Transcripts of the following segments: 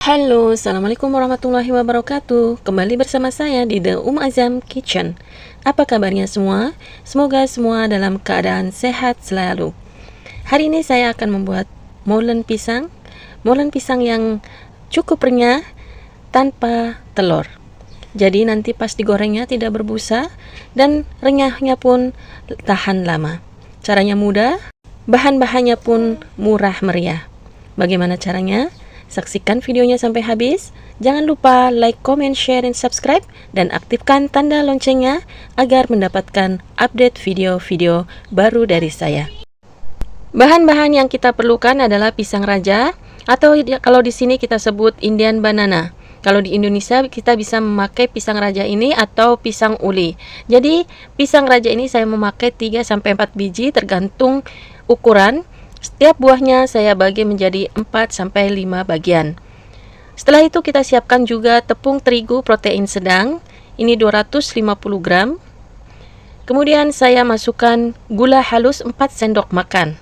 Halo, Assalamualaikum warahmatullahi wabarakatuh. Kembali bersama saya di The Azam Kitchen. Apa kabarnya semua? Semoga semua dalam keadaan sehat selalu. Hari ini saya akan membuat molen pisang. Molen pisang yang cukup renyah tanpa telur. Jadi nanti pas digorengnya tidak berbusa dan renyahnya pun tahan lama. Caranya mudah, bahan-bahannya pun murah meriah. Bagaimana caranya? Saksikan videonya sampai habis. Jangan lupa like, comment, share, dan subscribe. Dan aktifkan tanda loncengnya agar mendapatkan update video-video baru dari saya. Bahan-bahan yang kita perlukan adalah pisang raja, atau kalau di sini kita sebut Indian banana. Kalau di Indonesia kita bisa memakai pisang raja ini atau pisang uli. Jadi pisang raja ini saya memakai 3-4 biji tergantung ukuran. Setiap buahnya saya bagi menjadi 4-5 bagian. Setelah itu kita siapkan juga tepung terigu protein sedang. Ini 250 gram. Kemudian saya masukkan gula halus 4 sendok makan.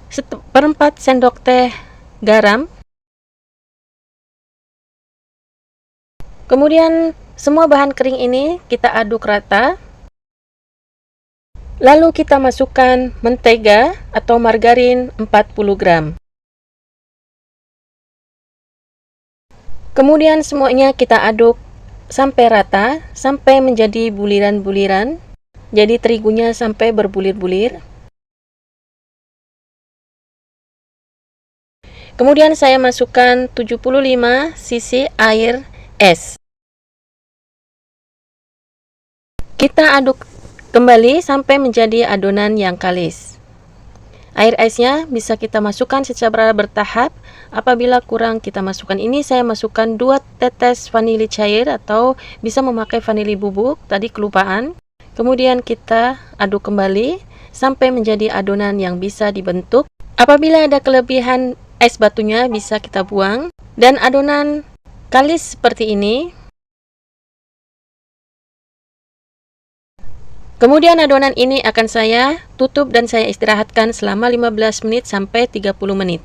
1/4 sendok teh garam. Kemudian semua bahan kering ini kita aduk rata. Lalu kita masukkan mentega atau margarin 40 gram. Kemudian semuanya kita aduk sampai rata, sampai menjadi buliran-buliran. Jadi terigunya sampai berbulir-bulir. Kemudian saya masukkan 75 cc air es. Kita aduk kembali sampai menjadi adonan yang kalis. Air esnya bisa kita masukkan secara bertahap. Apabila kurang kita masukkan ini, saya masukkan 2 tetes vanili cair atau bisa memakai vanili bubuk, tadi kelupaan. Kemudian kita aduk kembali sampai menjadi adonan yang bisa dibentuk. Apabila ada kelebihan es batunya bisa kita buang. Dan adonan kalis seperti ini. Kemudian adonan ini akan saya tutup dan saya istirahatkan selama 15 menit sampai 30 menit.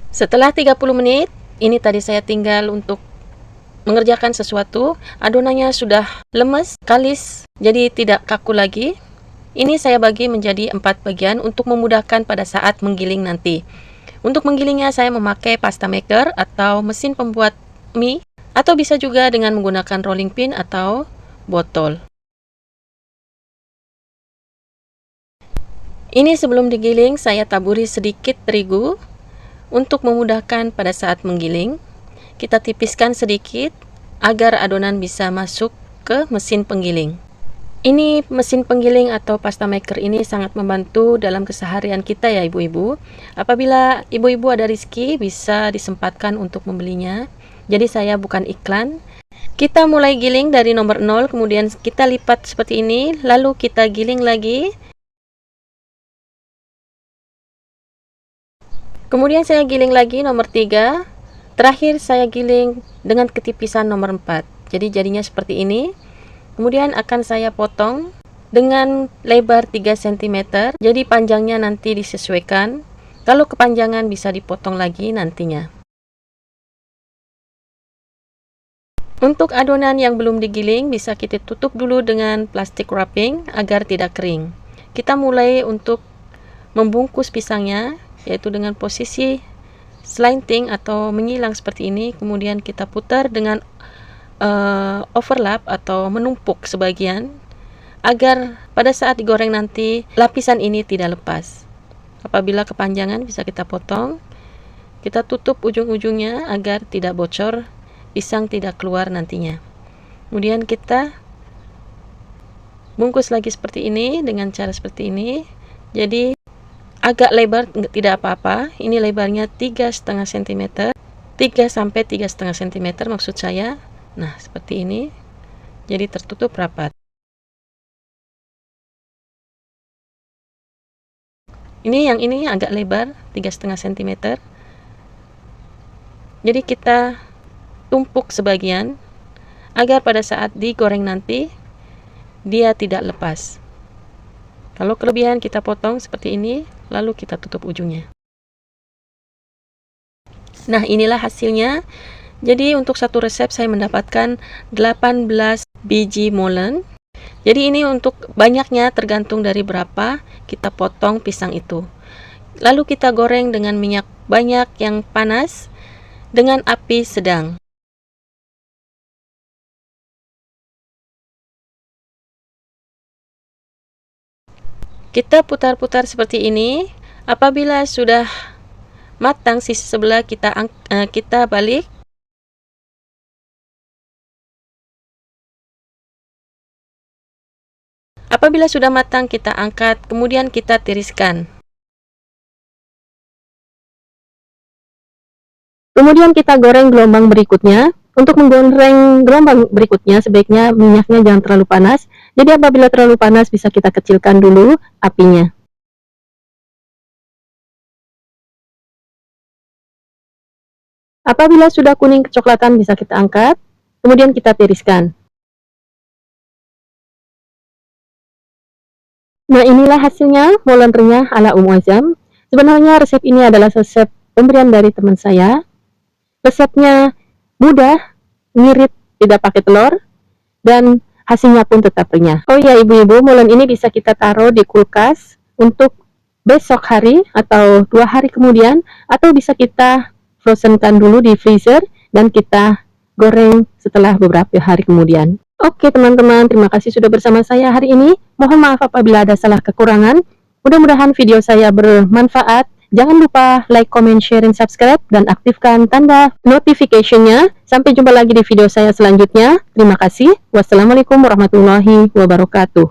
Setelah 30 menit, ini tadi saya tinggal untuk mengerjakan sesuatu. Adonannya sudah lemes, kalis, jadi tidak kaku lagi. Ini saya bagi menjadi 4 bagian untuk memudahkan pada saat menggiling nanti. Untuk menggilingnya saya memakai pasta maker atau mesin pembuat mie. Atau bisa juga dengan menggunakan rolling pin atau botol. Ini sebelum digiling saya taburi sedikit terigu untuk memudahkan pada saat menggiling. Kita tipiskan sedikit agar adonan bisa masuk ke mesin penggiling. Ini mesin penggiling atau pasta maker ini sangat membantu dalam keseharian kita ya ibu-ibu. Apabila ibu-ibu ada rezeki bisa disempatkan untuk membelinya. Jadi saya bukan iklan. Kita mulai giling dari nomor 0, kemudian kita lipat seperti ini, lalu kita giling lagi. Kemudian saya giling lagi nomor 3. Terakhir saya giling dengan ketipisan nomor 4. Jadi jadinya seperti ini. Kemudian akan saya potong dengan lebar 3 cm. Jadi panjangnya nanti disesuaikan. Kalau kepanjangan bisa dipotong lagi nantinya. Untuk adonan yang belum digiling bisa kita tutup dulu dengan plastik wrapping agar tidak kering. Kita mulai untuk membungkus pisangnya yaitu dengan posisi slanting atau menyilang seperti ini. Kemudian kita putar dengan overlap atau menumpuk sebagian agar pada saat digoreng nanti lapisan ini tidak lepas. Apabila kepanjangan bisa kita potong. Kita tutup ujung-ujungnya agar tidak bocor. Pisang tidak keluar nantinya. Kemudian kita bungkus lagi seperti ini dengan cara seperti ini. Jadi agak lebar tidak apa-apa. Ini lebarnya 3,5 cm. 3 sampai 3,5 cm maksud saya. Nah, seperti ini. Jadi tertutup rapat. Ini yang ini agak lebar 3,5 cm. Jadi kita tumpuk sebagian agar pada saat digoreng nanti dia tidak lepas. Kalau kelebihan kita potong seperti ini, lalu kita tutup ujungnya. Nah, inilah hasilnya. Jadi untuk satu resep saya mendapatkan 18 biji molen. Jadi ini untuk banyaknya tergantung dari berapa kita potong pisang itu. Lalu kita goreng dengan minyak banyak yang panas dengan api sedang. Kita putar-putar seperti ini. Apabila sudah matang sisi sebelah, kita balik. Apabila sudah matang, kita angkat, kemudian kita tiriskan. Kemudian kita goreng gelombang berikutnya. Untuk menggoreng gelombang berikutnya, sebaiknya minyaknya jangan terlalu panas. Jadi apabila terlalu panas, bisa kita kecilkan dulu apinya. Apabila sudah kuning kecoklatan, bisa kita angkat, kemudian kita tiriskan. Nah, inilah hasilnya molen renyah ala Ummu Azam. Sebenarnya resep ini adalah resep pemberian dari teman saya. Resepnya mudah, ngirit, tidak pakai telur, dan hasilnya pun tetap renyah. Oh ya ibu-ibu, molen ini bisa kita taruh di kulkas untuk besok hari atau 2 hari kemudian, atau bisa kita frozenkan dulu di freezer dan kita goreng setelah beberapa hari kemudian. Oke teman-teman, terima kasih sudah bersama saya hari ini. Mohon maaf apabila ada salah kekurangan. Mudah-mudahan video saya bermanfaat. Jangan lupa like, comment, share, dan subscribe, dan aktifkan tanda notification-nya. Sampai jumpa lagi di video saya selanjutnya. Terima kasih. Wassalamualaikum warahmatullahi wabarakatuh.